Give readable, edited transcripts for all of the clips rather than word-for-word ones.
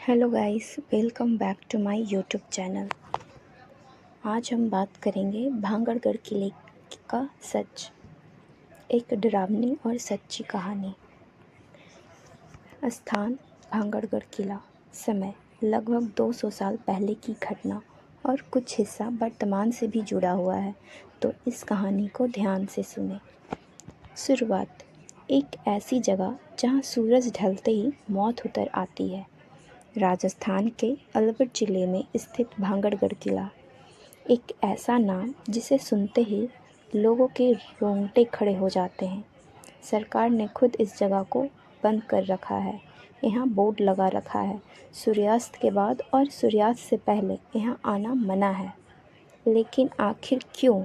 Hello guys, welcome back to my YouTube channel. आज हम बात करेंगे भांगड़गढ़ किले का सच, एक डरावनी और सच्ची कहानी। स्थान भांगड़गढ़ किला। समय लगभग 200 साल पहले की घटना और कुछ हिस्सा वर्तमान से भी जुड़ा हुआ है, तो इस कहानी को ध्यान से सुने। शुरुआत एक ऐसी जगह जहां सूरज ढलते ही मौत उतर आती है। राजस्थान के अलवर जिले में स्थित भांगड़गढ़ किला, एक ऐसा नाम जिसे सुनते ही लोगों के रोंगटे खड़े हो जाते हैं। सरकार ने खुद इस जगह को बंद कर रखा है। यहाँ बोर्ड लगा रखा है, सूर्यास्त के बाद और सूर्यास्त से पहले यहाँ आना मना है। लेकिन आखिर क्यों?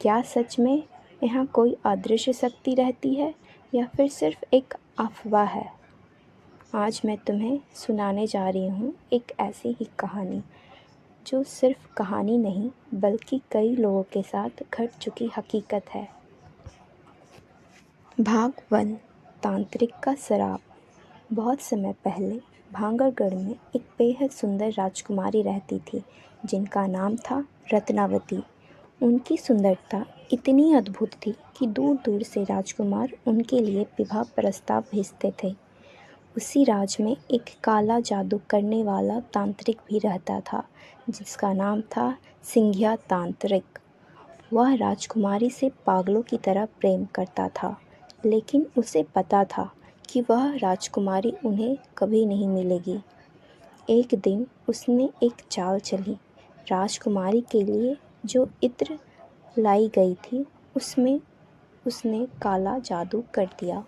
क्या सच में यहाँ कोई अदृश्य शक्ति रहती है या फिर सिर्फ एक अफवाह है? आज मैं तुम्हें सुनाने जा रही हूँ एक ऐसी ही कहानी जो सिर्फ कहानी नहीं बल्कि कई लोगों के साथ घट चुकी हकीकत है। भाग 1, तांत्रिक का श्राप। बहुत समय पहले भांगड़गढ़ में एक बेहद सुंदर राजकुमारी रहती थी जिनका नाम था रत्नावती। उनकी सुंदरता इतनी अद्भुत थी कि दूर दूर से राजकुमार उनके लिए विवाह प्रस्ताव भेजते थे। उसी राज में एक काला जादू करने वाला तांत्रिक भी रहता था जिसका नाम था सिंघिया तांत्रिक। वह राजकुमारी से पागलों की तरह प्रेम करता था, लेकिन उसे पता था कि वह राजकुमारी उन्हें कभी नहीं मिलेगी। एक दिन उसने एक चाल चली। राजकुमारी के लिए जो इत्र लाई गई थी उसमें उसने काला जादू कर दिया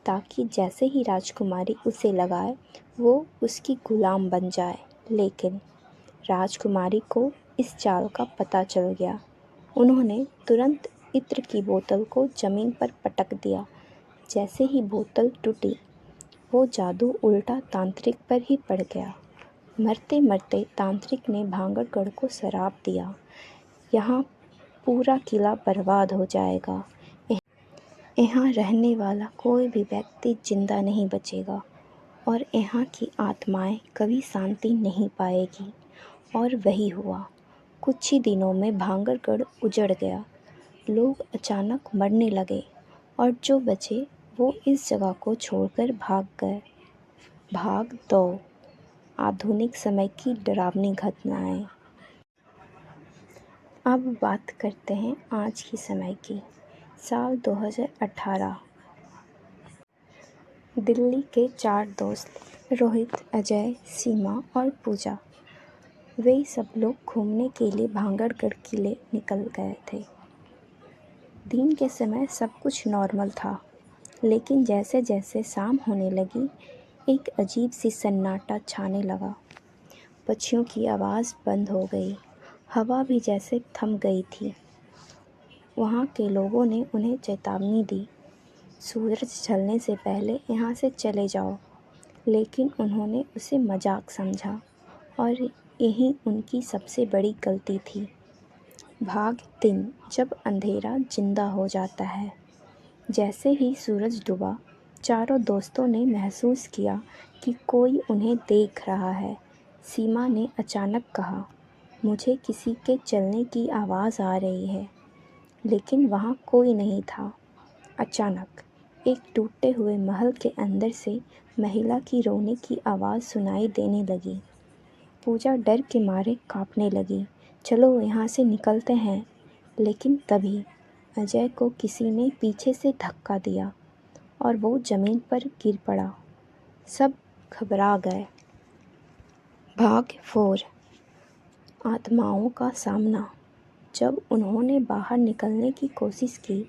ताकि जैसे ही राजकुमारी उसे लगाए वो उसकी गुलाम बन जाए। लेकिन राजकुमारी को इस चाल का पता चल गया। उन्होंने तुरंत इत्र की बोतल को ज़मीन पर पटक दिया। जैसे ही बोतल टूटी वो जादू उल्टा तांत्रिक पर ही पड़ गया। मरते मरते तांत्रिक ने भांगड़गढ़ को श्राप दिया, यहाँ पूरा किला बर्बाद हो जाएगा। यहाँ रहने वाला कोई भी व्यक्ति जिंदा नहीं बचेगा और यहाँ की आत्माएं कभी शांति नहीं पाएगी। और वही हुआ। कुछ ही दिनों में भांगड़गढ़ उजड़ गया। लोग अचानक मरने लगे और जो बचे वो इस जगह को छोड़कर भाग गए। भाग 2, आधुनिक समय की डरावनी घटनाएं। अब बात करते हैं आज की समय की। साल 2018। दिल्ली के 4 दोस्त रोहित, अजय, सीमा और पूजा, वे सब लोग घूमने के लिए भांगड़गढ़ किले निकल गए थे। दिन के समय सब कुछ नॉर्मल था, लेकिन जैसे जैसे शाम होने लगी एक अजीब सी सन्नाटा छाने लगा। पक्षियों की आवाज़ बंद हो गई, हवा भी जैसे थम गई थी। वहाँ के लोगों ने उन्हें चेतावनी दी, सूरज ढलने से पहले यहाँ से चले जाओ, लेकिन उन्होंने उसे मजाक समझा और यही उनकी सबसे बड़ी गलती थी। भाग 3, जब अंधेरा जिंदा हो जाता है। जैसे ही सूरज डूबा, चारों दोस्तों ने महसूस किया कि कोई उन्हें देख रहा है। सीमा ने अचानक कहा, मुझे किसी के चलने की आवाज़ आ रही है, लेकिन वहाँ कोई नहीं था। अचानक एक टूटे हुए महल के अंदर से महिला की रोने की आवाज़ सुनाई देने लगी। पूजा डर के मारे कांपने लगी। चलो यहाँ से निकलते हैं। लेकिन तभी अजय को किसी ने पीछे से धक्का दिया और वो ज़मीन पर गिर पड़ा। सब घबरा गए। भाग 4, आत्माओं का सामना। जब उन्होंने बाहर निकलने की कोशिश की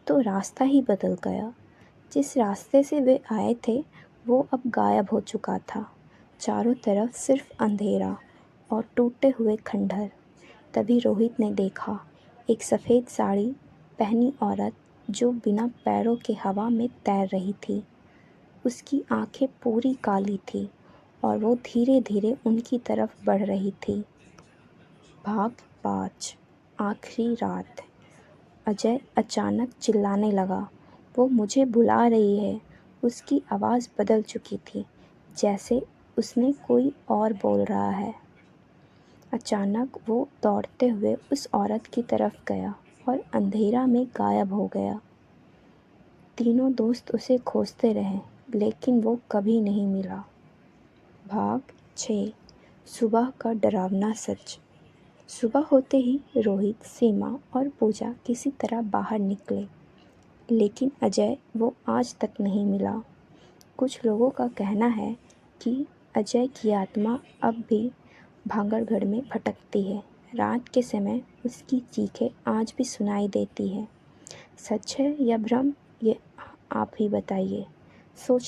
तो रास्ता ही बदल गया। जिस रास्ते से वे आए थे वो अब गायब हो चुका था। चारों तरफ सिर्फ अंधेरा और टूटे हुए खंडहर। तभी रोहित ने देखा एक सफ़ेद साड़ी पहनी औरत जो बिना पैरों के हवा में तैर रही थी। उसकी आंखें पूरी काली थी और वो धीरे धीरे उनकी तरफ बढ़ रही थी। भाग 5, आखिरी रात। अजय अचानक चिल्लाने लगा, वो मुझे बुला रही है। उसकी आवाज़ बदल चुकी थी, जैसे उसने कोई और बोल रहा है। अचानक वो दौड़ते हुए उस औरत की तरफ गया और अंधेरा में गायब हो गया। तीनों दोस्त उसे खोजते रहे लेकिन वो कभी नहीं मिला। भाग 6 सुबह का डरावना सच। सुबह होते ही रोहित, सीमा और पूजा किसी तरह बाहर निकले, लेकिन अजय वो आज तक नहीं मिला। कुछ लोगों का कहना है कि अजय की आत्मा अब भी भांगड़गढ़ में भटकती है। रात के समय उसकी चीखें आज भी सुनाई देती है। सच है या भ्रम, ये आप ही बताइए। सोच